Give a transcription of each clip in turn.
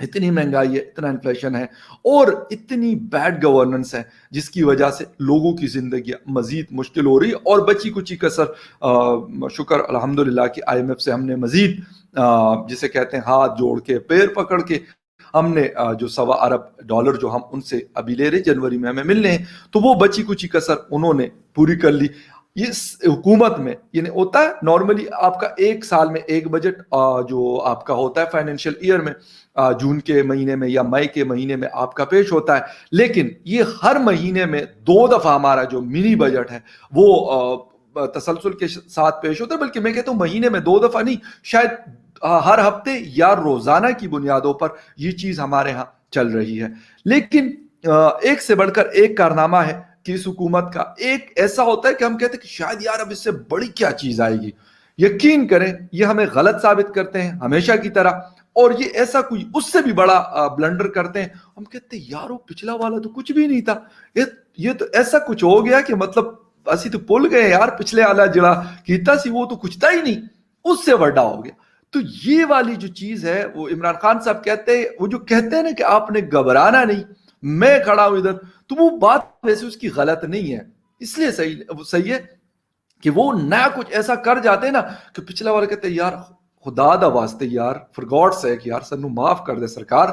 اتنی مہنگائی ہے, اتنا انفلیشن ہے, اور اتنی بیڈ گورننس ہے جس کی وجہ سے لوگوں کی زندگیاں مزید مشکل ہو رہی ہے. اور بچی کچی کسر شکر الحمدللہ کہ آئی ایم ایف سے ہم نے مزید جسے کہتے ہیں ہاتھ جوڑ کے پیر پکڑ کے ہم نے جو $1.25 جو ہم ان سے ابھی لے رہے جنوری میں ہمیں ملنے ہیں, تو وہ بچی کچی کسر انہوں نے پوری کر لی. اس حکومت میں یعنی ہوتا ہے نارملی آپ کا ایک سال میں ایک بجٹ جو آپ کا ہوتا ہے فائنینشیل ایئر میں جون کے مہینے میں یا مئی کے مہینے میں آپ کا پیش ہوتا ہے, لیکن یہ ہر مہینے میں 2 دفعہ ہمارا جو منی بجٹ ہے وہ تسلسل کے ساتھ پیش ہوتا ہے. بلکہ میں کہتا ہوں مہینے میں 2 دفعہ نہیں, شاید ہر ہفتے یا روزانہ کی بنیادوں پر یہ چیز ہمارے ہاں چل رہی ہے. لیکن ایک سے بڑھ کر ایک کارنامہ ہے کہ اس حکومت کا. ایک ایسا ہوتا ہے کہ ہم کہتے ہیں کہ شاید یار اب اس سے بڑی کیا چیز آئے گی, یقین کریں یہ ہمیں غلط ثابت کرتے ہیں ہمیشہ کی طرح, اور یہ ایسا کوئی اس سے بھی بڑا بلنڈر کرتے ہیں. ہم کہتے ہیں یار وہ پچھلا والا تو کچھ بھی نہیں تھا, یہ تو ایسا کچھ ہو گیا کہ مطلب اسی تو بھول گئے یار پچھلے والا جڑا کیتا سی وہ تو کچھ تھا ہی نہیں, اس سے بڑا ہو گیا. تو یہ والی جو چیز ہے وہ عمران خان صاحب کہتے ہیں, وہ جو کہتے ہیں نا کہ آپ نے گھبرانا نہیں, میں کھڑا ہوں ادھر, تو وہ بات ویسے اس کی غلط نہیں ہے. اس لیے صحیح ہے کہ وہ نیا کچھ ایسا کر جاتے ہیں نا کہ پچھلا والا کہتے ہیں یار خدا دا واسطے یار فار گاڈ سیک یار سنو معاف کر دے سرکار,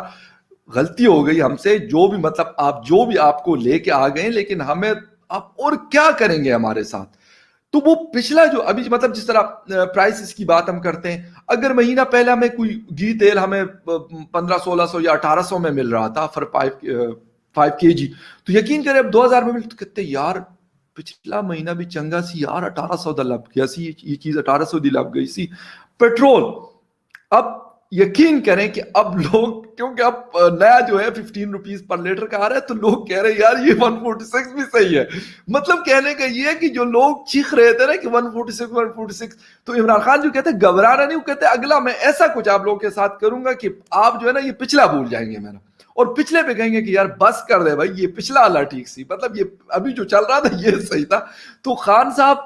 غلطی ہو گئی ہم سے, جو بھی مطلب آپ جو بھی آپ کو لے کے آ گئے, لیکن ہمیں آپ اور کیا کریں گے ہمارے ساتھ. تو وہ پچھلا جو ابھی مطلب جس طرح پرائسز کی بات ہم کرتے ہیں, اگر مہینہ پہلے ہمیں کوئی گھی تیل ہمیں 1500-1600 یا 1800 میں مل رہا تھا فر 5 kg, تو یقین کریں اب 2000 میں مل, تو کہتے یار پچھلا مہینہ بھی چنگا سی یار 1800 دا لب گیا سی, یہ چیز 1800 دی لب گئی سی. پیٹرول اب یقین کریں کہ اب لوگ کیونکہ اب نیا جو ہے 15 روپیز پر لیٹر کا آ رہا ہے, تو لوگ کہہ رہے ہیں یار یہ 146 بھی صحیح ہے. مطلب کہنے کا یہ ہے کہ جو لوگ چیخ رہے تھے نا کہ 146, تو عمران خان جو کہتے ہیں گھبرانا نہیں, وہ کہتے ہیں اگلا میں ایسا کچھ آپ لوگوں کے ساتھ کروں گا کہ آپ جو ہے نا یہ پچھلا بھول جائیں گے میرا, اور پچھلے پہ کہیں گے کہ یار بس کر دے بھائی یہ پچھلا والا ٹھیک سی, مطلب یہ ابھی جو چل رہا تھا یہ صحیح تھا. تو خان صاحب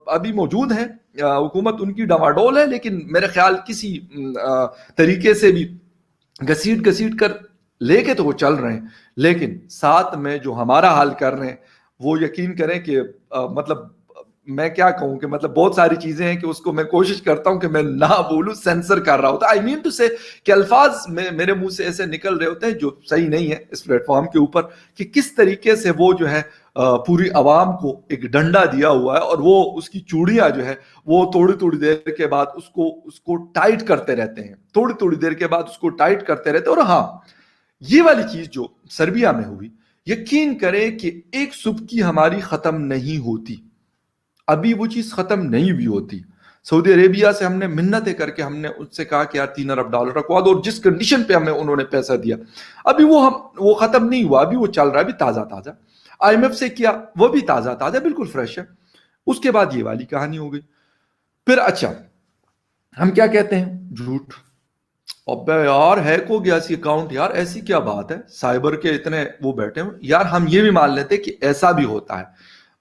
ابھی موجود ہیں, حکومت ان کی ڈواڈول ہے, لیکن میرے خیال کسی طریقے سے بھی گھسیٹ کر لے کے تو وہ چل رہے ہیں, لیکن ساتھ میں جو ہمارا حال کر رہے ہیں وہ یقین کریں کہ مطلب میں کیا کہوں کہ مطلب بہت ساری چیزیں ہیں کہ اس کو میں کوشش کرتا ہوں کہ میں نہ بولوں, سینسر کر رہا ہوتا. آئی مین ٹو سے کہ الفاظ میرے منہ سے ایسے نکل رہے ہوتے ہیں جو صحیح نہیں ہے اس پلیٹ فارم کے اوپر, کہ کس طریقے سے وہ جو ہے پوری عوام کو ایک ڈنڈا دیا ہوا ہے, اور وہ اس کی چوڑیاں جو ہے وہ تھوڑی دیر کے بعد اس کو ٹائٹ کرتے رہتے ہیں, تھوڑی دیر کے بعد اس کو ٹائٹ کرتے رہتے ہیں. اور ہاں یہ والی چیز جو سربیا میں ہوئی, یقین کریں کہ ایک صبح کی ہماری ختم نہیں ہوتی, ابھی وہ چیز ختم نہیں بھی ہوتی. سعودی عربیہ سے ہم نے منتیں کر کے ہم نے ان سے کہا کہ یار $3 ارب رکھوا دو, اور جس کنڈیشن پہ ہمیں انہوں نے پیسہ دیا ابھی وہ ختم نہیں ہوا, ابھی وہ چل رہا ہے, ابھی تازہ. آئی ایم ایف سے کیا وہ بھی تازہ بالکل فریش ہے. اس کے بعد یہ والی کہانی ہو گئی. پھر اچھا ہم کیا کہتے ہیں, جھوٹ. اب یار ہیک ہو گیا سی اکاؤنٹ, یار ایسی کیا بات ہے, سائبر کے اتنے وہ بیٹھے ہیں یار, ہم یہ بھی مان لیتے کہ ایسا بھی ہوتا ہے.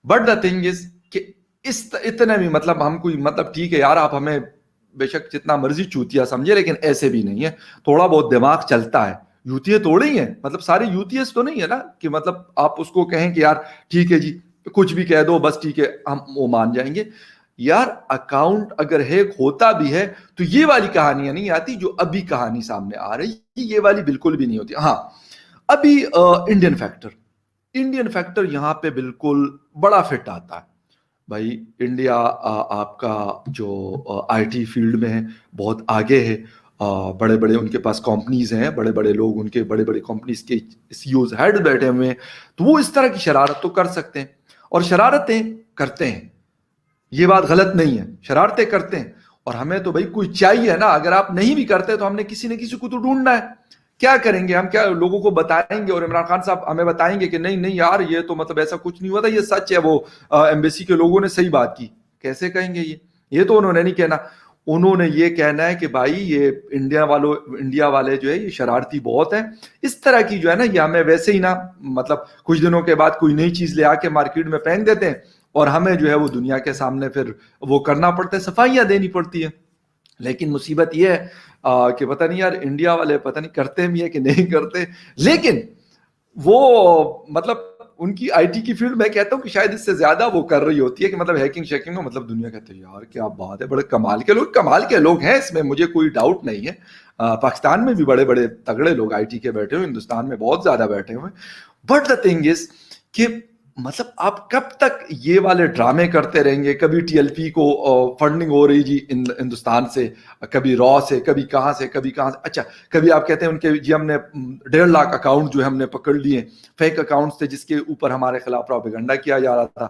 بٹ دا تھنگ از کہ اتنے بھی مطلب ہم کوئی مطلب ٹھیک ہے یار آپ ہمیں بے شک جتنا مرضی چوتیا سمجھے, لیکن ایسے بھی نہیں ہے, تھوڑا بہت دماغ چلتا ہے. یوتیے توڑے ہی ہیں, مطلب سارے یوتیس تو نہیں ہے نا کہ مطلب آپ اس کو کہیں کہ یار ٹھیک ہے جی کچھ بھی کہہ دو بس ٹھیک ہے ہم وہ مان جائیں گے. یار اکاؤنٹ اگر ہیک ہوتا بھی ہے تو یہ والی کہانیاں نہیں آتی جو ابھی کہانی سامنے آ رہی, یہ والی بالکل بھی نہیں ہوتی. ہاں ابھی انڈین فیکٹر یہاں پہ بالکل بڑا فٹ آتا ہے. بھائی انڈیا آپ کا جو آئی ٹی فیلڈ میں ہے بہت آگے ہے, بڑے بڑے ان کے پاس کمپنیز ہیں, بڑے بڑے لوگ ان کے بڑے بڑے کمپنیز کے سی اوز ہیڈ بیٹھے ہوئے ہیں, تو وہ اس طرح کی شرارت تو کر سکتے ہیں, اور شرارتیں کرتے ہیں, یہ بات غلط نہیں ہے, شرارتیں کرتے ہیں. اور ہمیں تو بھائی کوئی چاہیے نا, اگر آپ نہیں بھی کرتے تو ہم نے کسی نہ کسی کو تو ڈھونڈنا ہے. کیا کریں گے ہم, کیا لوگوں کو بتائیں گے اور عمران خان صاحب ہمیں بتائیں گے کہ نہیں یار یہ تو مطلب ایسا کچھ نہیں ہوا تھا, یہ سچ ہے, وہ ایمبیسی کے لوگوں نے صحیح بات کی. کیسے کہیں گے یہ تو انہوں نے نہیں کہنا. انہوں نے یہ کہنا ہے کہ بھائی یہ انڈیا والے جو ہے یہ شرارتی بہت ہیں, اس طرح کی جو ہے نا یہ ہمیں ویسے ہی نا مطلب کچھ دنوں کے بعد کوئی نئی چیز لے آ کے مارکیٹ میں پھینک دیتے ہیں, اور ہمیں جو ہے وہ دنیا کے سامنے پھر وہ کرنا پڑتا ہے, صفائیاں دینی پڑتی ہے. لیکن مصیبت یہ ہے کہ پتہ نہیں یار انڈیا والے پتہ نہیں کرتے بھی ہیں کہ نہیں کرتے، لیکن وہ مطلب ان کی آئی ٹی کی فیلڈ میں کہتا ہوں کہ شاید اس سے زیادہ وہ کر رہی ہوتی ہے کہ مطلب ہیکنگ شیکنگ میں مطلب دنیا کہتے ہیں یار کیا بات ہے، بڑے کمال کے لوگ ہیں، اس میں مجھے کوئی ڈاؤٹ نہیں ہے. پاکستان میں بھی بڑے بڑے تگڑے لوگ آئی ٹی کے بیٹھے ہوئے، ہندوستان میں بہت زیادہ بیٹھے ہوئے. بٹ دا تھنگ از کہ مطلب آپ کب تک یہ والے ڈرامے کرتے رہیں گے؟ کبھی ٹی ایل پی کو فنڈنگ ہو رہی جی ہندوستان سے، کبھی را سے، کبھی کہاں سے، اچھا کبھی آپ کہتے ہیں ان کے جی ہم نے 1.5 لاکھ اکاؤنٹ جو ہے ہم نے پکڑ لیے، فیک اکاؤنٹس تھے جس کے اوپر ہمارے خلاف پروپیگنڈا کیا جا رہا تھا.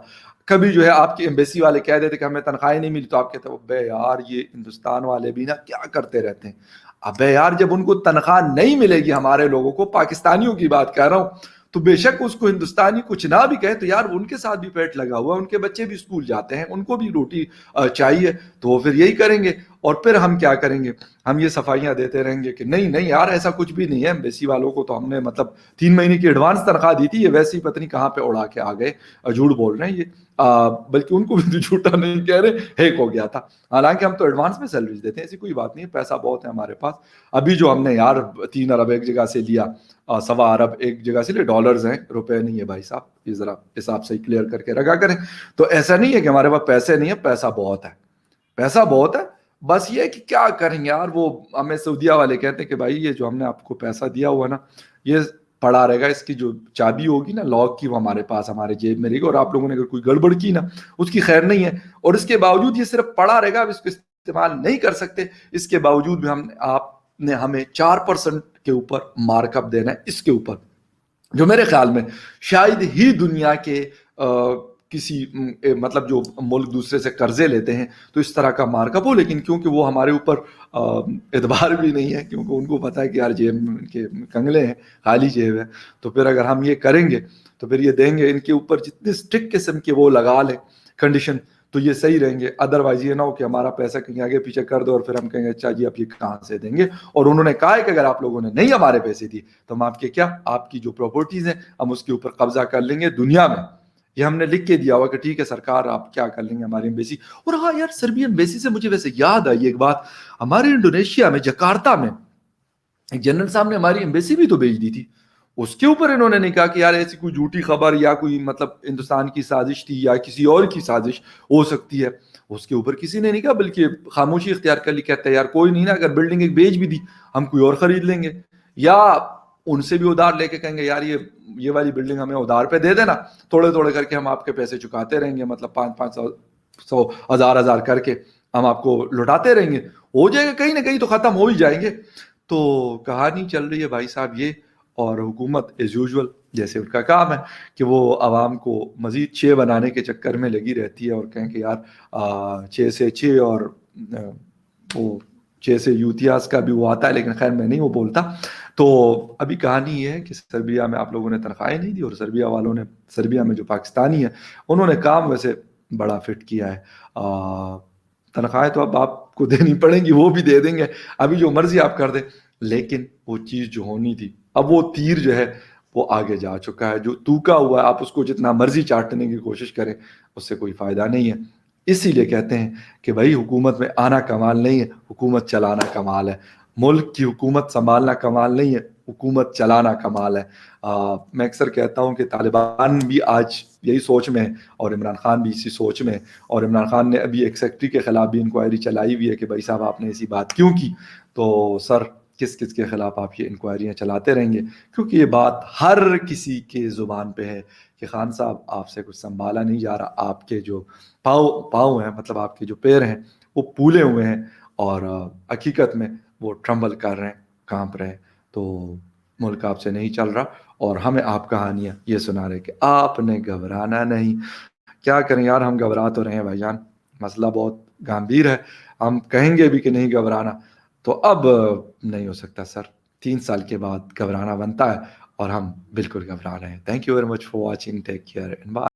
کبھی جو ہے آپ کی ایمبیسی والے کہہ دیتے کہ ہمیں تنخواہیں نہیں ملی، تو آپ کہتے ہیں بے یار یہ ہندوستان والے بھی نا کیا کرتے رہتے ہیں. ابے یار جب ان کو تنخواہ نہیں ملے گی، ہمارے لوگوں کو، پاکستانیوں کی بات کر رہا ہوں، تو بے شک اس کو ہندوستانی کچھ نہ بھی کہے تو یار ان کے ساتھ بھی پیٹ لگا ہوا ہے، ان کے بچے بھی اسکول جاتے ہیں، ان کو بھی روٹی چاہیے، تو وہ پھر یہی کریں گے. اور پھر ہم کیا کریں گے؟ ہم یہ صفائیاں دیتے رہیں گے کہ نہیں نہیں یار ایسا کچھ بھی نہیں ہے، ایمبیسی والوں کو تو ہم نے مطلب 3 مہینے کی ایڈوانس تنخواہ دی تھی، یہ ویسے ہی پتہ نہیں کہاں پہ اڑا کے آ گئے، جھوٹ بول رہے ہیں یہ. بلکہ ان کو بھی جھوٹا نہیں کہہ رہے، ہیک ہو گیا تھا. حالانکہ ہم تو ایڈوانس میں سیلریز دیتے ہیں، ایسی کوئی بات نہیں ہے، پیسہ بہت ہے ہمارے پاس. ابھی جو ہم نے یار 3 ارب ایک جگہ سے لیا، 1.25 ارب ایک جگہ سے لے، ڈالرز ہیں، روپے نہیں ہے بھائی صاحب، یہ ذرا حساب سے کلیئر کر کے رکھا کریں. تو ایسا نہیں ہے کہ ہمارے پاس پیسے نہیں ہے، پیسہ بہت ہے، پیسہ بہت ہے. بس یہ کہ کیا کریں یار، وہ ہمیں سعودیہ والے کہتے ہیں کہ بھائی یہ جو ہم نے آپ کو پیسہ دیا ہوا نا، یہ پڑا رہے گا، اس کی جو چابی ہوگی نا لاک کی، وہ ہمارے پاس ہمارے جیب میں رہے گی، اور آپ لوگوں نے اگر کوئی گڑبڑ کی نا اس کی خیر نہیں ہے. اور اس کے باوجود یہ صرف پڑا رہے گا، اب اس کو استعمال نہیں کر سکتے. اس کے باوجود بھی آپ نے ہمیں 4% کے اوپر مارک اپ دینا ہے اس کے اوپر، جو میرے خیال میں شاید ہی دنیا کے کسی مطلب جو ملک دوسرے سے قرضے لیتے ہیں تو اس طرح کا مارک اپ ہو. لیکن کیونکہ وہ ہمارے اوپر اعتبار بھی نہیں ہے، کیونکہ ان کو پتا ہے کہ یار جیب کے کنگلے ہیں، خالی جیب ہے، تو پھر اگر ہم یہ کریں گے تو پھر یہ دیں گے، ان کے اوپر جتنے اسٹرکٹ قسم کے وہ لگا لیں کنڈیشن تو یہ صحیح رہیں گے. ادروائز یہ نہ ہو کہ ہمارا پیسہ کہیں آگے پیچھے کر دو اور پھر ہم کہیں گے اچھا جی آپ یہ کہاں سے دیں گے. اور انہوں نے کہا ہے کہ اگر آپ لوگوں نے نہیں ہمارے پیسے دیے تو ہم آپ کے کیا، آپ کی جو پراپرٹیز ہیں ہم اس کے اوپر قبضہ کر لیں گے دنیا میں. یہ ہم نے لکھ کے دیا ہوا کہ ٹھیک ہے سرکار آپ کیا کر لیں گے ہماری ایمبیسی. اور ہاں یار سربین ایمبیسی سے مجھے ویسے یاد آئی ایک بات، ہمارے انڈونیشیا میں جکارتا میں ایک جنرل صاحب نے ہماری ایمبیسی بھی تو بھیج دی تھی. اس کے اوپر انہوں نے نہیں کہا کہ یار ایسی کوئی جھوٹی خبر یا کوئی مطلب ہندوستان کی سازش تھی یا کسی اور کی سازش ہو سکتی ہے، اس کے اوپر کسی نے نہیں کہا، بلکہ خاموشی اختیار کر لی. کہتے ہیں یار کوئی نہیں نا، اگر بلڈنگ ایک بیچ بھی دی ہم کوئی اور خرید لیں گے، یا ان سے بھی ادھار لے کے کہیں گے یار یہ والی بلڈنگ ہمیں ادھار پہ دے دینا، تھوڑے تھوڑے کر کے ہم آپ کے پیسے چکاتے رہیں گے، مطلب 500 1000 کر کے ہم آپ کو لوٹاتے رہیں گے، ہو جائے گا کہیں نہ کہیں تو ختم ہو ہی جائیں گے. تو کہانی چل رہی ہے بھائی صاحب یہ. اور حکومت ایز یوزول جیسے ان کا کام ہے کہ وہ عوام کو مزید 6 بنانے کے چکر میں لگی رہتی ہے، اور کہیں کہ یار 6 سے 6 اور وہ 6 سے یوتیاس کا بھی وہ آتا ہے، لیکن خیر میں نہیں وہ بولتا. تو ابھی کہانی یہ ہے کہ سربیا میں آپ لوگوں نے تنخواہیں نہیں دی، اور سربیا والوں نے، سربیا میں جو پاکستانی ہیں انہوں نے کام ویسے بڑا فٹ کیا ہے. تنخواہیں تو اب آپ کو دینی پڑیں گی، وہ بھی دے دیں گے، ابھی جو مرضی آپ کر دیں. لیکن وہ چیز جو ہونی تھی، اب وہ تیر جو ہے وہ آگے جا چکا ہے، جو توکا ہوا ہے آپ اس کو جتنا مرضی چاٹنے کی کوشش کریں اس سے کوئی فائدہ نہیں ہے. اسی لیے کہتے ہیں کہ بھائی حکومت میں آنا کمال نہیں ہے، حکومت چلانا کمال ہے. ملک کی حکومت سنبھالنا کمال نہیں ہے، حکومت چلانا کمال ہے. میں اکثر کہتا ہوں کہ طالبان بھی آج یہی سوچ میں ہے، اور عمران خان بھی اسی سوچ میں ہے. اور عمران خان نے ابھی ایک سیکٹری کے خلاف بھی انکوائری چلائی ہوئی ہے کہ بھائی صاحب آپ نے ایسی بات کیوں کی. تو سر کس کس کے خلاف آپ یہ انکوائریاں چلاتے رہیں گے؟ کیونکہ یہ بات ہر کسی کے زبان پہ ہے کہ خان صاحب آپ سے کچھ سنبھالا نہیں جا رہا، آپ کے جو پاؤں ہیں، مطلب آپ کے جو پیر ہیں وہ پھولے ہوئے ہیں، اور حقیقت میں وہ ٹرمبل کر رہے ہیں، کانپ رہے ہیں. تو ملک آپ سے نہیں چل رہا، اور ہمیں آپ کہانیاں یہ سنا رہے کہ آپ نے گھبرانا نہیں. کیا کریں یار، ہم گھبرا تو رہے ہیں بھائی جان، مسئلہ بہت گمبھیر ہے. ہم کہیں گے بھی کہ نہیں گھبرانا تو اب نہیں ہو سکتا سر. 3 سال کے بعد گھبرانا بنتا ہے، اور ہم بالکل گھبرا رہے ہیں. Thank you very much for watching, take care and bye.